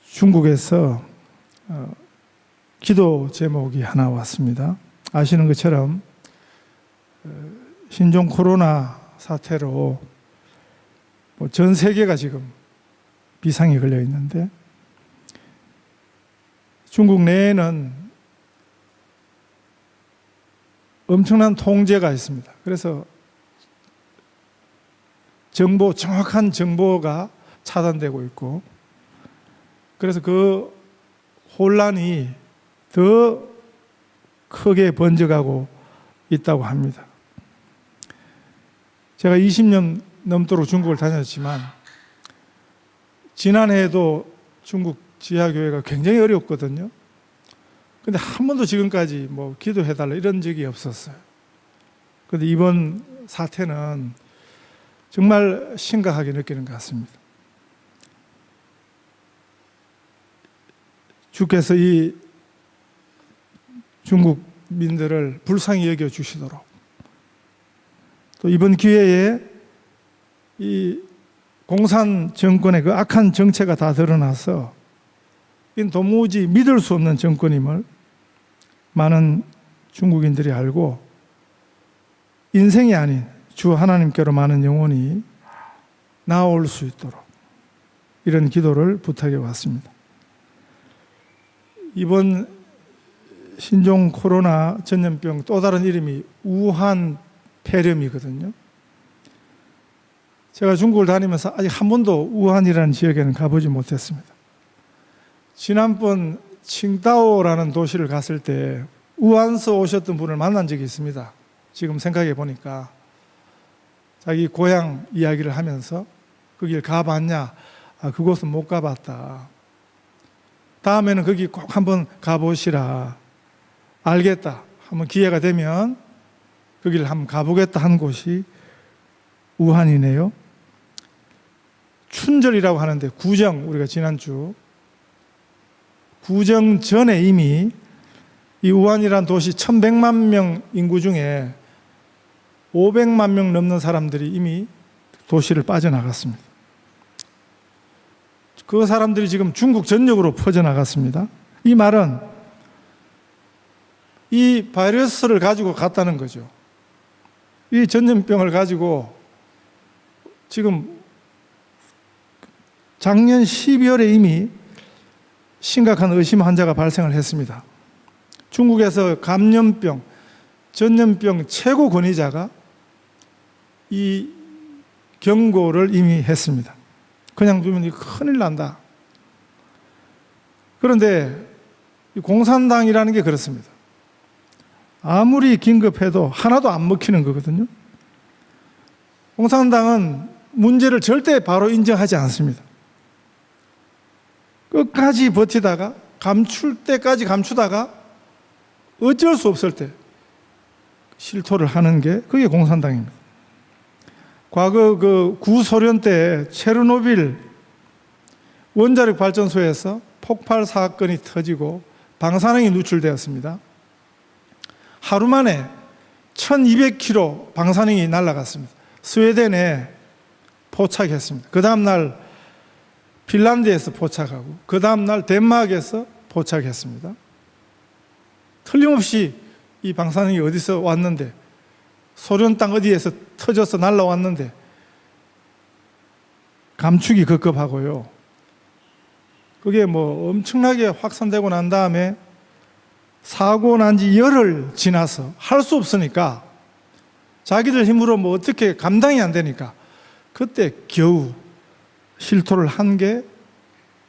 중국에서 기도 제목이 하나 왔습니다. 아시는 것처럼 신종 코로나 사태로 전 세계가 지금 비상이 걸려 있는데, 중국 내에는 엄청난 통제가 있습니다. 그래서 정확한 정보가 차단되고 있고, 그래서 그 혼란이 더 크게 번져가고 있다고 합니다. 제가 20년 넘도록 중국을 다녔지만 지난해에도 중국 지하교회가 굉장히 어려웠거든요. 근데 한 번도 지금까지 기도해달라 이런 적이 없었어요. 그런데 이번 사태는 정말 심각하게 느끼는 것 같습니다. 주께서 이 중국민들을 불쌍히 여겨 주시도록, 또 이번 기회에 이 공산 정권의 그 악한 정체가 다 드러나서 이 도무지 믿을 수 없는 정권임을 많은 중국인들이 알고 인생이 아닌 주 하나님께로 많은 영혼이 나아올 수 있도록 이런 기도를 부탁해 왔습니다. 이번 신종 코로나 전염병 또 다른 이름이 우한 폐렴이거든요. 제가 중국을 다니면서 아직 한 번도 우한이라는 지역에는 가보지 못했습니다. 지난번 칭다오라는 도시를 갔을 때 우한서 오셨던 분을 만난 적이 있습니다. 지금 생각해 보니까 자기 고향 이야기를 하면서 거길 가봤냐? 그곳은 못 가봤다. 다음에는 거기 꼭 한번 가보시라. 알겠다. 한번 기회가 되면 거기를 한번 가보겠다 한 곳이 우한이네요. 춘절이라고 하는데 구정, 우리가 지난주 구정 전에 이미 이 우한이라는 도시 1100만 명 인구 중에 500만 명 넘는 사람들이 이미 도시를 빠져나갔습니다. 그 사람들이 지금 중국 전역으로 퍼져나갔습니다. 이 말은 이 바이러스를 가지고 갔다는 거죠. 이 전염병을 가지고 지금 작년 12월에 이미 심각한 의심 환자가 발생을 했습니다. 중국에서 감염병, 전염병 최고 권위자가 이 경고를 이미 했습니다. 그냥 두면 큰일 난다. 그런데 이 공산당이라는 게 그렇습니다. 아무리 긴급해도 하나도 안 먹히는 거거든요. 공산당은 문제를 절대 바로 인정하지 않습니다. 끝까지 버티다가 감출 때까지 감추다가 어쩔 수 없을 때 실토를 하는 게 그게 공산당입니다. 과거 그 구소련 때 체르노빌 원자력 발전소에서 폭발 사건이 터지고 방사능이 누출되었습니다. 하루 만에 1200km 방사능이 날아갔습니다. 스웨덴에 포착했습니다. 그 다음날 핀란드에서 포착하고 그 다음날 덴마크에서 포착했습니다. 틀림없이 이 방사능이 어디서 왔는데, 소련 땅 어디에서 터져서 날아왔는데 감축이 급급하고요. 그게 엄청나게 확산되고 난 다음에 사고 난 지 열흘 지나서 할 수 없으니까 자기들 힘으로 어떻게 감당이 안 되니까 그때 겨우 실토를 한 게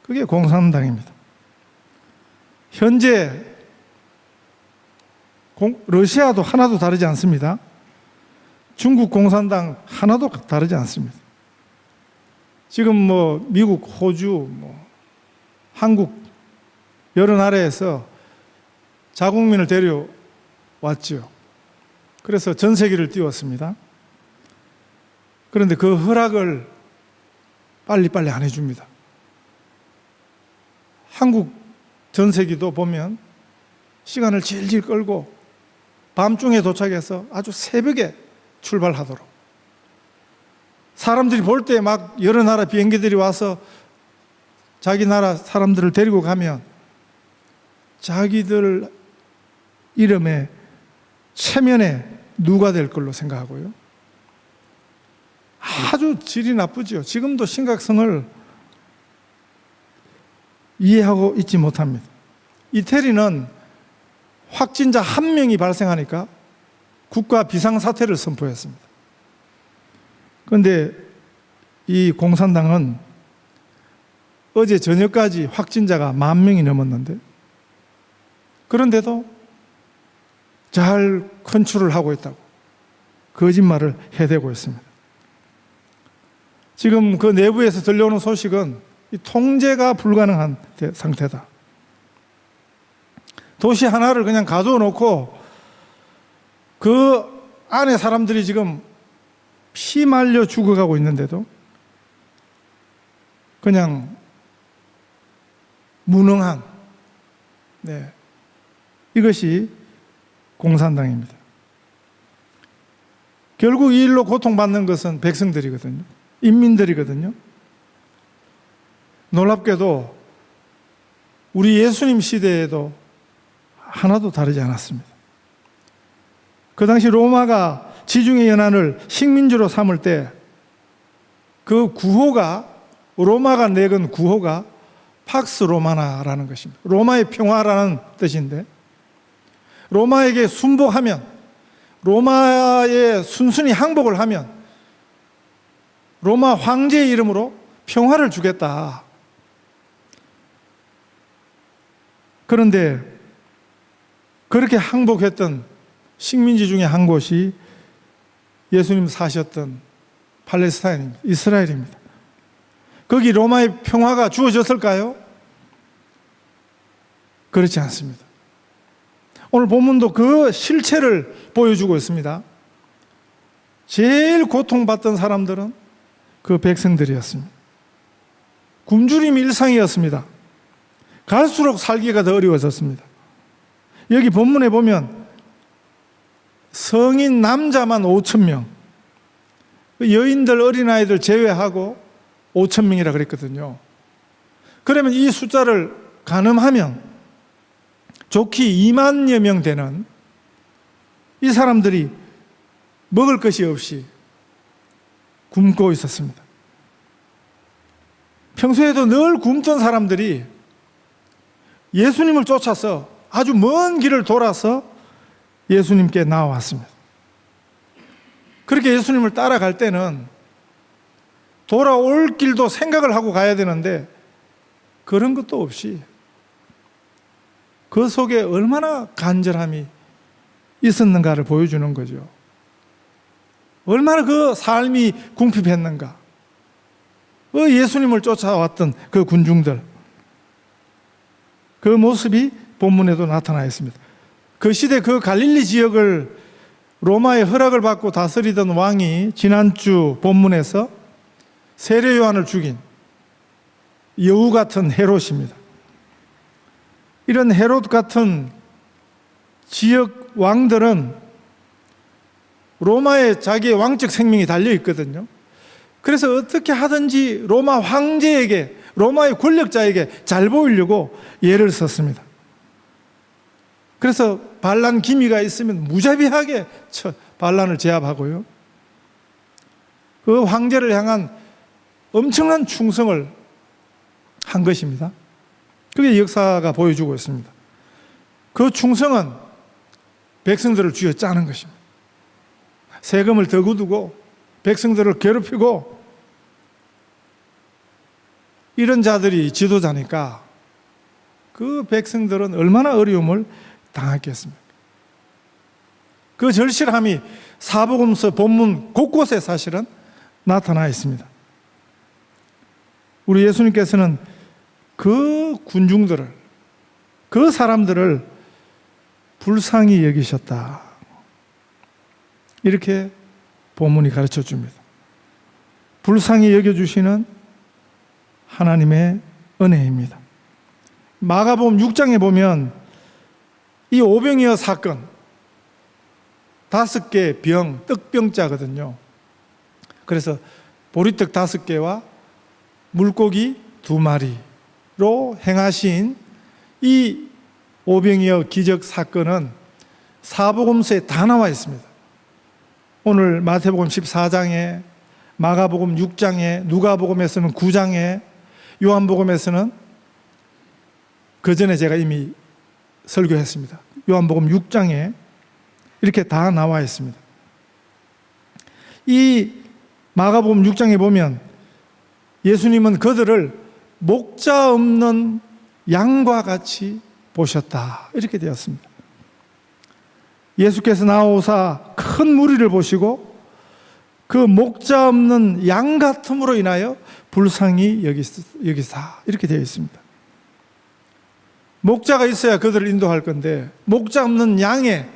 그게 공산당입니다. 현재 러시아도 하나도 다르지 않습니다. 중국 공산당 하나도 다르지 않습니다. 지금 미국, 호주, 한국 여러 나라에서 자국민을 데려왔죠. 그래서 전 세계를 띄웠습니다. 그런데 그 허락을 빨리빨리 안 해줍니다. 한국 전세기도 보면 시간을 질질 끌고 밤중에 도착해서 아주 새벽에 출발하도록, 사람들이 볼 때 막 여러 나라 비행기들이 와서 자기 나라 사람들을 데리고 가면 자기들 이름에 체면에 누가 될 걸로 생각하고요. 아주 질이 나쁘죠. 지금도 심각성을 이해하고 있지 못합니다. 이태리는 확진자 1명이 발생하니까 국가 비상사태를 선포했습니다. 그런데 이 공산당은 어제 저녁까지 확진자가 10,000명이 넘었는데, 그런데도 잘 컨트롤을 하고 있다고 거짓말을 해대고 있습니다. 지금 그 내부에서 들려오는 소식은 이 통제가 불가능한 상태다. 도시 하나를 그냥 가두어 놓고 그 안에 사람들이 지금 피 말려 죽어가고 있는데도 그냥 무능한, 이것이 공산당입니다. 결국 이 일로 고통받는 것은 백성들이거든요. 인민들이거든요. 놀랍게도 우리 예수님 시대에도 하나도 다르지 않았습니다. 그 당시 로마가 지중해 연안을 식민지로 삼을 때 그 구호가, 로마가 내건 구호가 팍스 로마나라는 것입니다. 로마의 평화라는 뜻인데, 로마에게 순복하면, 로마에 순순히 항복을 하면 로마 황제의 이름으로 평화를 주겠다. 그런데 그렇게 항복했던 식민지 중에 한 곳이 예수님 사셨던 팔레스타인입니다. 이스라엘입니다. 거기 로마의 평화가 주어졌을까요? 그렇지 않습니다. 오늘 본문도 그 실체를 보여주고 있습니다. 제일 고통받던 사람들은 그 백성들이었습니다. 굶주림이 일상이었습니다. 갈수록 살기가 더 어려워졌습니다. 여기 본문에 보면 성인 남자만 5,000명, 여인들 어린아이들 제외하고 5,000명이라 그랬거든요. 그러면 이 숫자를 가늠하면 좋기 2만여 명 되는 이 사람들이 먹을 것이 없이 굶고 있었습니다. 평소에도 늘 굶던 사람들이 예수님을 쫓아서 아주 먼 길을 돌아서 예수님께 나와왔습니다. 그렇게 예수님을 따라갈 때는 돌아올 길도 생각을 하고 가야 되는데 그런 것도 없이 그 속에 얼마나 간절함이 있었는가를 보여주는 거죠. 얼마나 그 삶이 궁핍했는가. 그 예수님을 쫓아왔던 그 군중들, 그 모습이 본문에도 나타나 있습니다. 그 시대 그 갈릴리 지역을 로마의 허락을 받고 다스리던 왕이 지난주 본문에서 세례 요한을 죽인 여우 같은 헤롯입니다. 이런 헤롯 같은 지역 왕들은 로마에 자기의 왕적 생명이 달려 있거든요. 그래서 어떻게 하든지 로마 황제에게, 로마의 권력자에게 잘 보이려고 예를 썼습니다. 그래서 반란 기미가 있으면 무자비하게 반란을 제압하고요. 그 황제를 향한 엄청난 충성을 한 것입니다. 그게 역사가 보여주고 있습니다. 그 충성은 백성들을 쥐어짜는 것입니다. 세금을 더 거두고 백성들을 괴롭히고 이런 자들이 지도자니까 그 백성들은 얼마나 어려움을 당했겠습니까? 그 절실함이 사복음서 본문 곳곳에 사실은 나타나 있습니다. 우리 예수님께서는 그 군중들을, 그 사람들을 불쌍히 여기셨다. 이렇게 본문이 가르쳐 줍니다. 불쌍히 여겨주시는 하나님의 은혜입니다. 마가복음 6장에 보면 이 오병이어 사건, 5개 병, 떡병자거든요. 그래서 보리떡 5개와 물고기 2마리, 행하신 이 오병이어 기적 사건은 사복음서에 다 나와 있습니다. 오늘 마태복음 14장에, 마가복음 6장에, 누가복음에서는 9장에, 요한복음에서는 그 전에 제가 이미 설교했습니다. 요한복음 6장에 이렇게 다 나와 있습니다. 이 마가복음 6장에 보면 예수님은 그들을 목자 없는 양과 같이 보셨다, 이렇게 되었습니다. 예수께서 나오사 큰 무리를 보시고 그 목자 없는 양 같음으로 인하여 불쌍히 여기사, 이렇게 되어 있습니다. 목자가 있어야 그들을 인도할 건데 목자 없는 양의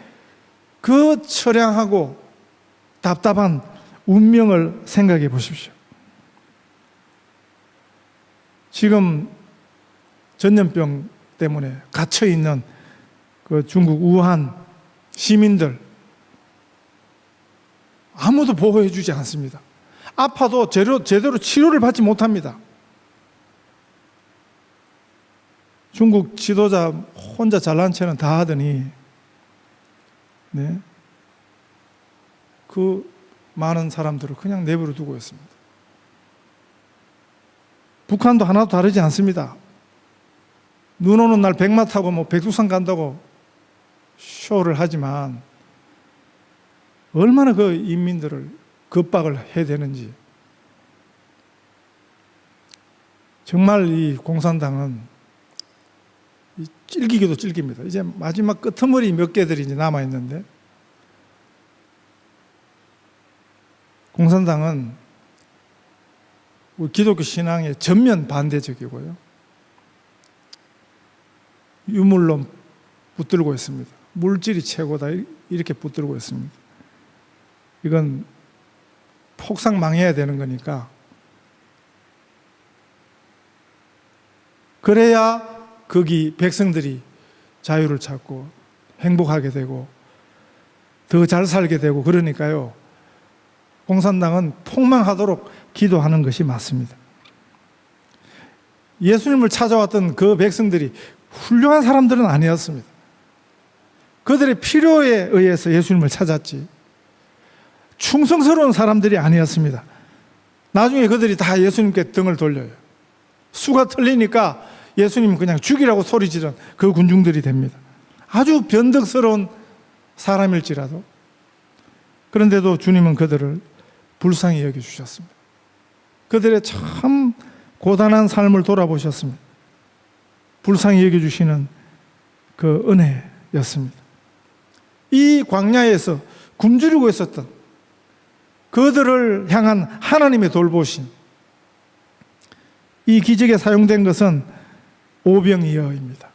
그 처량하고 답답한 운명을 생각해 보십시오. 지금 전염병 때문에 갇혀 있는 그 중국 우한 시민들 아무도 보호해 주지 않습니다. 아파도 제대로 치료를 받지 못합니다. 중국 지도자 혼자 잘난 체는 다 하더니 그 많은 사람들을 그냥 내버려 두고 있습니다. 북한도 하나도 다르지 않습니다. 눈 오는 날 백마 타고 백두산 간다고 쇼를 하지만 얼마나 그 인민들을 겁박을 해야 되는지. 정말 이 공산당은 찔기기도 찔깁니다. 이제 마지막 끄트머리 몇 개들이 이제 남아 있는데, 공산당은 우리 기독교 신앙의 전면 반대적이고요, 유물론 붙들고 있습니다. 물질이 최고다, 이렇게 붙들고 있습니다. 이건 폭삭 망해야 되는 거니까, 그래야 거기 백성들이 자유를 찾고 행복하게 되고 더 잘 살게 되고, 그러니까요, 공산당은 폭망하도록 기도하는 것이 맞습니다. 예수님을 찾아왔던 그 백성들이 훌륭한 사람들은 아니었습니다. 그들의 필요에 의해서 예수님을 찾았지 충성스러운 사람들이 아니었습니다. 나중에 그들이 다 예수님께 등을 돌려요. 수가 틀리니까 예수님 그냥 죽이라고 소리 지른 그 군중들이 됩니다. 아주 변덕스러운 사람일지라도. 그런데도 주님은 그들을 불쌍히 여겨주셨습니다. 그들의 참 고단한 삶을 돌아보셨습니다. 불쌍히 여겨주시는 그 은혜였습니다. 이 광야에서 굶주리고 있었던 그들을 향한 하나님의 돌보심, 이 기적에 사용된 것은 오병이어입니다.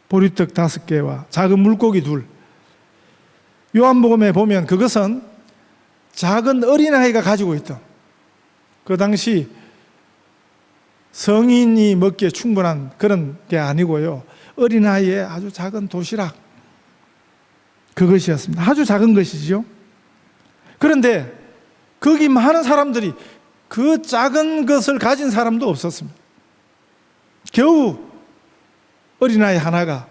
보리떡 5개와 작은 물고기 2. 요한복음에 보면 그것은 작은 어린아이가 가지고 있던, 그 당시 성인이 먹기에 충분한 그런 게 아니고요, 어린아이의 아주 작은 도시락, 그것이었습니다. 아주 작은 것이죠. 그런데 거기 많은 사람들이 그 작은 것을 가진 사람도 없었습니다. 겨우 어린아이 하나가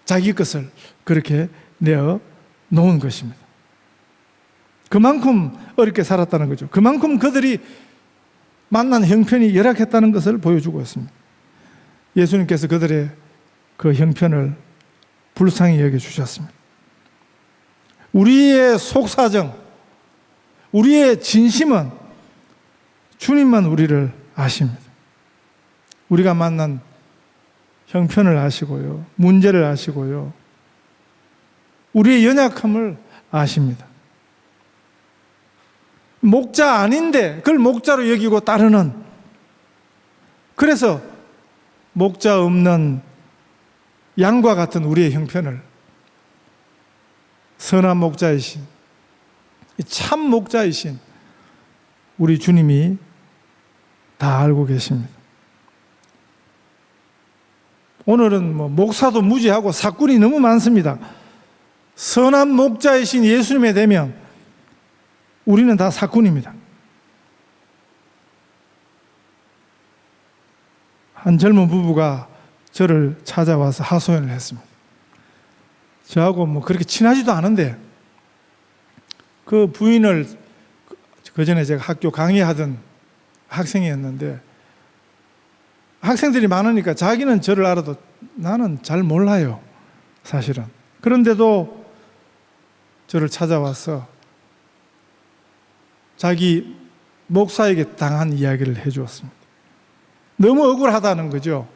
자기 것을 그렇게 내어 놓은 것입니다. 그만큼 어렵게 살았다는 거죠. 그만큼 그들이 만난 형편이 열악했다는 것을 보여주고 있습니다. 예수님께서 그들의 그 형편을 불쌍히 여겨주셨습니다. 우리의 속사정, 우리의 진심은 주님만 우리를 아십니다. 우리가 만난 형편을 아시고요, 문제를 아시고요, 우리의 연약함을 아십니다. 목자 아닌데 그걸 목자로 여기고 따르는, 그래서 목자 없는 양과 같은 우리의 형편을 선한 목자이신, 참 목자이신 우리 주님이 다 알고 계십니다. 오늘은 목사도 무지하고 사꾼이 너무 많습니다. 선한 목자이신 예수님에 대면 우리는 다 사꾼입니다. 한 젊은 부부가 저를 찾아와서 하소연을 했습니다. 저하고 뭐 그렇게 친하지도 않은데 그 부인을 그 전에 제가 학교 강의하던 학생이었는데 학생들이 많으니까 자기는 저를 알아도 나는 잘 몰라요, 사실은. 그런데도 저를 찾아와서 자기 목사에게 당한 이야기를 해주었습니다. 너무 억울하다는 거죠.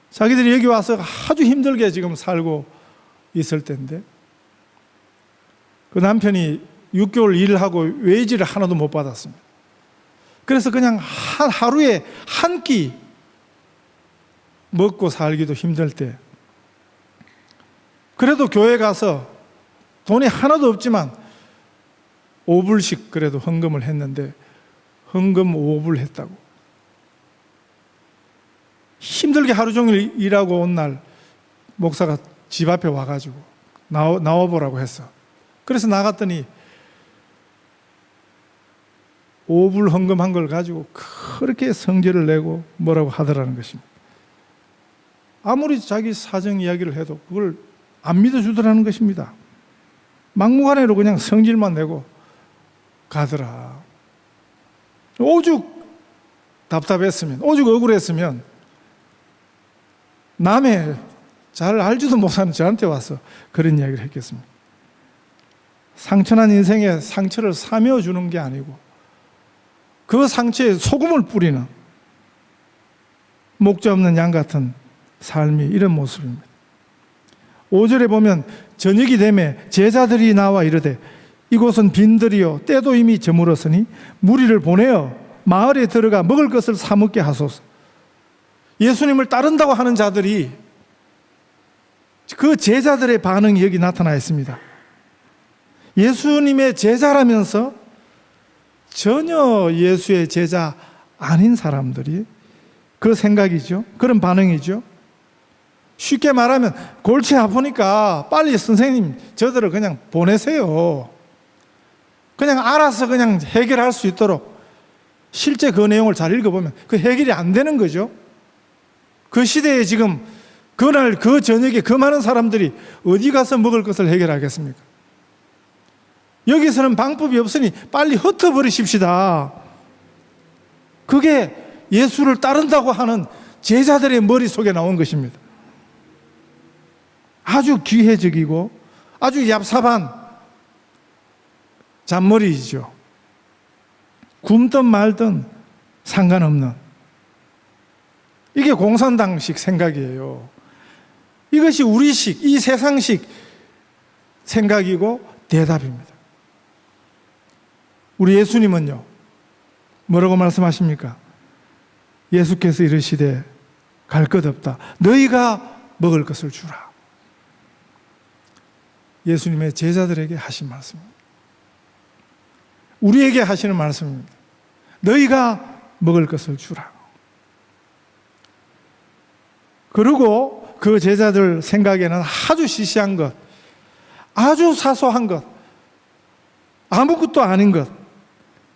자기들이 여기 와서 아주 힘들게 지금 살고 있을 때인데 그 남편이 6개월 일을 하고 웨이지를 하나도 못 받았습니다. 그래서 그냥 하루에 한 끼 먹고 살기도 힘들 때 그래도 교회 가서 돈이 하나도 없지만 5불씩 그래도 헌금을 했는데 헌금 5불 했다고. 힘들게 하루 종일 일하고 온 날 목사가 집 앞에 와가지고 나와보라고 했어. 그래서 나갔더니 5불 헌금한 걸 가지고 그렇게 성질을 내고 뭐라고 하더라는 것입니다. 아무리 자기 사정 이야기를 해도 그걸 안 믿어주더라는 것입니다. 막무가내로 그냥 성질만 내고 가더라. 오죽 답답했으면, 오죽 억울했으면 남의 잘 알지도 못하는 저한테 와서 그런 이야기를 했겠습니다. 상처난 인생에 상처를 사며 주는 게 아니고 그 상처에 소금을 뿌리는 목자 없는 양 같은 삶이 이런 모습입니다. 5절에 보면 저녁이 되매 제자들이 나와 이르되 이곳은 빈들이요 때도 이미 저물었으니 무리를 보내어 마을에 들어가 먹을 것을 사 먹게 하소서. 예수님을 따른다고 하는 자들이 그 제자들의 반응이 여기 나타나 있습니다. 예수님의 제자라면서 전혀 예수의 제자 아닌 사람들이 그 생각이죠. 그런 반응이죠. 쉽게 말하면 골치 아프니까 빨리 선생님 저들을 그냥 보내세요. 그냥 알아서 그냥 해결할 수 있도록. 실제 그 내용을 잘 읽어보면 그 해결이 안 되는 거죠. 그 시대에 지금 그날 그 저녁에 그 많은 사람들이 어디 가서 먹을 것을 해결하겠습니까? 여기서는 방법이 없으니 빨리 흩어버리십시다. 그게 예수를 따른다고 하는 제자들의 머릿속에 나온 것입니다. 아주 기회적이고 아주 얍삽한 잔머리이죠. 굶든 말든 상관없는, 이게 공산당식 생각이에요. 이것이 우리식, 이 세상식 생각이고 대답입니다. 우리 예수님은요, 뭐라고 말씀하십니까? 예수께서 이르시되 갈 것 없다. 너희가 먹을 것을 주라. 예수님의 제자들에게 하신 말씀입니다. 우리에게 하시는 말씀입니다. 너희가 먹을 것을 주라. 그리고 그 제자들 생각에는 아주 시시한 것, 아주 사소한 것, 아무것도 아닌 것,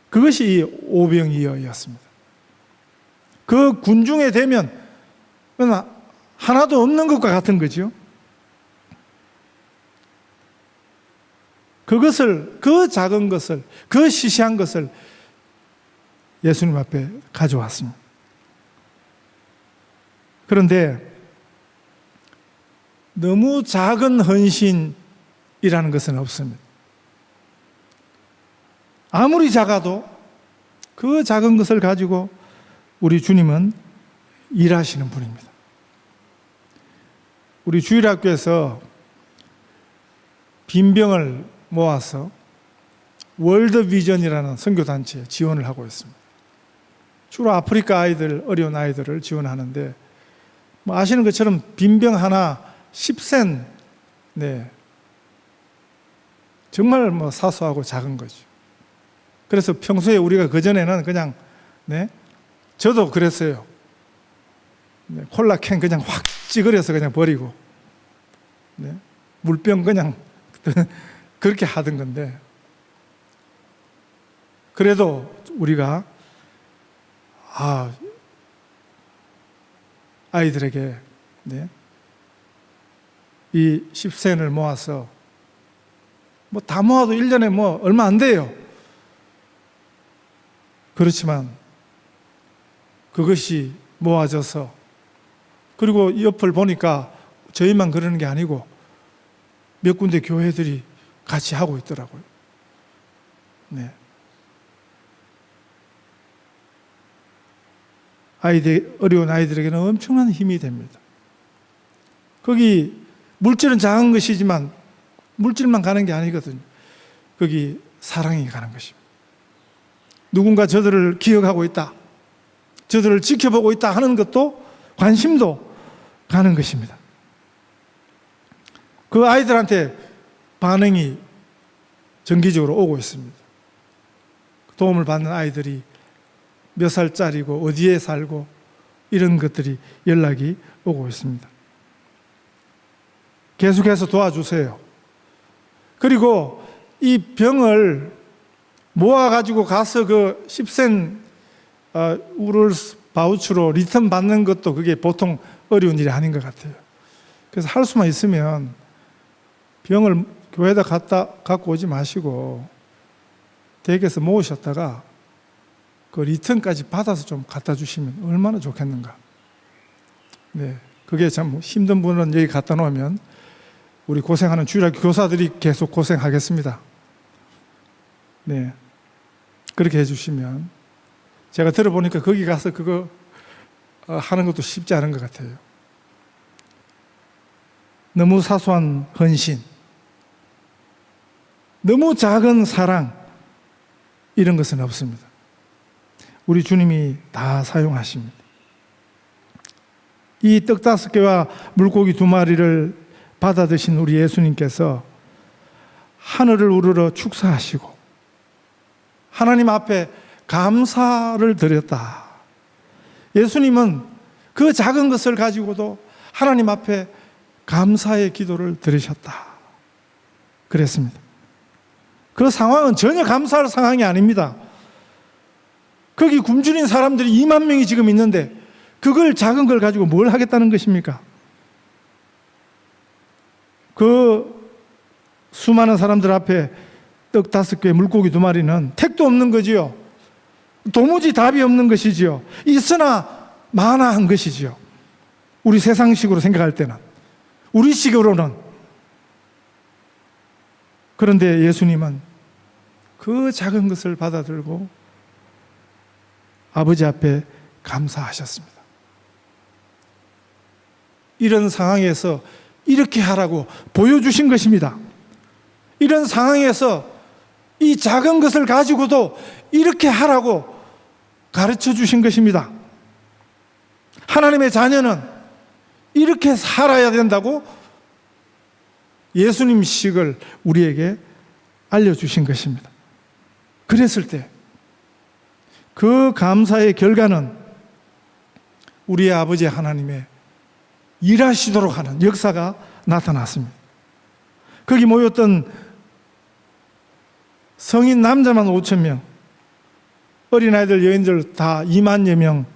그것이 오병이어였습니다. 그 군중에 되면 하나도 없는 것과 같은 거죠. 그것을, 그 작은 것을, 그 시시한 것을 예수님 앞에 가져왔습니다. 그런데 너무 작은 헌신이라는 것은 없습니다. 아무리 작아도 그 작은 것을 가지고 우리 주님은 일하시는 분입니다. 우리 주일학교에서 빈병을 모아서 월드비전이라는 선교단체에 지원을 하고 있습니다. 주로 아프리카 아이들, 어려운 아이들을 지원하는데 뭐 아시는 것처럼 빈병 하나 10센, 네, 정말 뭐 사소하고 작은 거죠. 그래서 평소에 우리가 그전에는 그냥, 네, 저도 그랬어요. 네, 콜라 캔 그냥 확 찌그려서 그냥 버리고, 네, 물병 그냥 그렇게 하던 건데, 그래도 우리가 아이들에게 이 10센을 모아서 뭐 다 모아도 1년에 뭐 얼마 안 돼요. 그렇지만 그것이 모아져서, 그리고 옆을 보니까 저희만 그러는 게 아니고 몇 군데 교회들이 같이 하고 있더라고요. 어려운 아이들에게는 엄청난 힘이 됩니다. 거기 물질은 작은 것이지만 물질만 가는 게 아니거든요. 거기 사랑이 가는 것입니다. 누군가 저들을 기억하고 있다, 저들을 지켜보고 있다 하는 것도, 관심도 가는 것입니다. 그 아이들한테 반응이 정기적으로 오고 있습니다. 도움을 받는 아이들이 몇 살짜리고 어디에 살고 이런 것들이 연락이 오고 있습니다. 계속해서 도와주세요. 그리고 이 병을 모아가지고 가서 그 10센 우르스 바우처로 리턴 받는 것도 그게 보통 어려운 일이 아닌 것 같아요. 그래서 할 수만 있으면 병을 교회에다 갖고 오지 마시고 댁에서 모으셨다가 그 리턴까지 받아서 좀 갖다 주시면 얼마나 좋겠는가. 그게 참 힘든 분은 여기 갖다 놓으면 우리 고생하는 주일학교 교사들이 계속 고생하겠습니다. 그렇게 해주시면, 제가 들어보니까 거기 가서 그거 하는 것도 쉽지 않은 것 같아요. 너무 사소한 헌신, 너무 작은 사랑, 이런 것은 없습니다. 우리 주님이 다 사용하십니다. 이 떡 5개와 물고기 2마리를 받아 드신 우리 예수님께서 하늘을 우러러 축사하시고 하나님 앞에 감사를 드렸다. 예수님은 그 작은 것을 가지고도 하나님 앞에 감사의 기도를 드리셨다. 그랬습니다. 그 상황은 전혀 감사할 상황이 아닙니다. 거기 굶주린 사람들이 2만 명이 지금 있는데 그걸, 작은 걸 가지고 뭘 하겠다는 것입니까? 그 수많은 사람들 앞에 떡 5개, 물고기 2마리는 택도 없는 거지요. 도무지 답이 없는 것이지요. 있으나 마나한 것이지요. 우리 세상식으로 생각할 때는, 우리 식으로는. 그런데 예수님은 그 작은 것을 받아들고 아버지 앞에 감사하셨습니다. 이런 상황에서 이렇게 하라고 보여주신 것입니다. 이런 상황에서 이 작은 것을 가지고도 이렇게 하라고 가르쳐 주신 것입니다. 하나님의 자녀는 이렇게 살아야 된다고 예수님식을 우리에게 알려주신 것입니다. 그랬을 때 그 감사의 결과는 우리의 아버지 하나님의 일하시도록 하는 역사가 나타났습니다. 거기 모였던 성인 남자만 5천 명, 어린아이들, 여인들 다 2만여 명,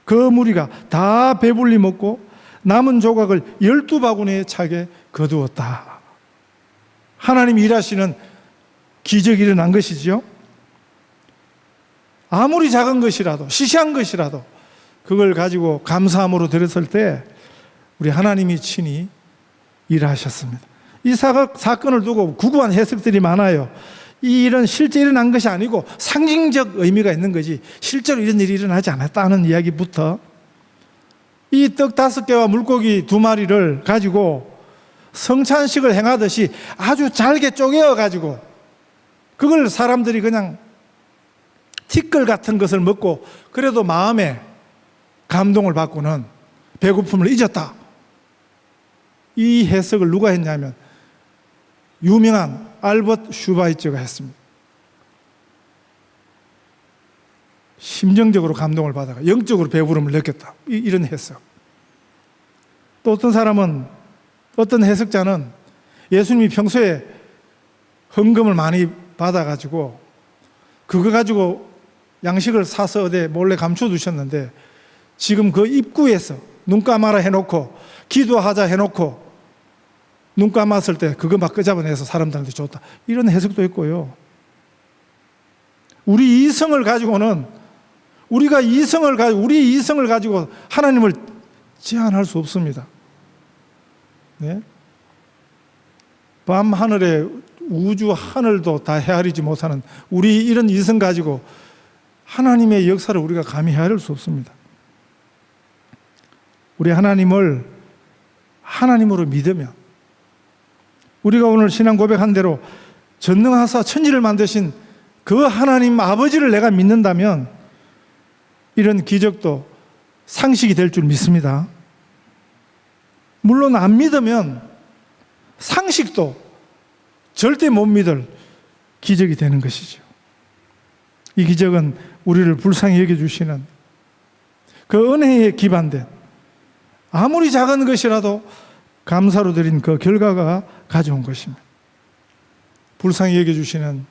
그 무리가 다 배불리 먹고 남은 조각을 12바구니에 차게 거두었다. 하나님이 일하시는 기적이 일어난 것이죠. 아무리 작은 것이라도, 시시한 것이라도 그걸 가지고 감사함으로 드렸을 때 우리 하나님이 친히 일하셨습니다. 이 사건을 두고 구구한 해석들이 많아요. 이 일은 실제 일어난 것이 아니고 상징적 의미가 있는 거지 실제로 이런 일이 일어나지 않았다는 이야기부터, 이 떡 5개와 물고기 2마리를 가지고 성찬식을 행하듯이 아주 잘게 쪼개어 가지고 그걸 사람들이 그냥 티끌 같은 것을 먹고 그래도 마음에 감동을 받고는 배고픔을 잊었다. 이 해석을 누가 했냐면 유명한 알버트 슈바이처가 했습니다. 심정적으로 감동을 받아가 영적으로 배부름을 느꼈다. 이런 해석. 또 어떤 사람은, 어떤 해석자는 예수님이 평소에 헌금을 많이 받아가지고 그거 가지고 양식을 사서 어디 몰래 감춰두셨는데 지금 그 입구에서 눈 감아라 해놓고 기도하자 해놓고 눈 감았을 때 그거 막 끄잡아내서 사람들한테 줬다. 이런 해석도 있고요. 우리 이성을 가지고는 우리 이성을 가지고 하나님을 제한할 수 없습니다. 네? 밤 하늘에 우주 하늘도 다 헤아리지 못하는 우리 이런 이성 가지고 하나님의 역사를 우리가 감히 헤아릴 수 없습니다. 우리 하나님을 하나님으로 믿으며 우리가 오늘 신앙 고백한 대로 전능하사 천지를 만드신 그 하나님 아버지를 내가 믿는다면 이런 기적도 상식이 될 줄 믿습니다. 물론 안 믿으면 상식도 절대 못 믿을 기적이 되는 것이죠. 이 기적은 우리를 불쌍히 여겨주시는 그 은혜에 기반된 아무리 작은 것이라도 감사로 드린 그 결과가 가져온 것입니다. 불쌍히 여겨주시는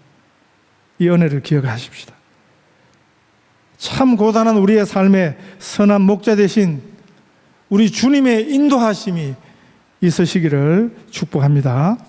이 은혜를 기억하십시다. 참 고단한 우리의 삶의 선한 목자 되신 우리 주님의 인도하심이 있으시기를 축복합니다.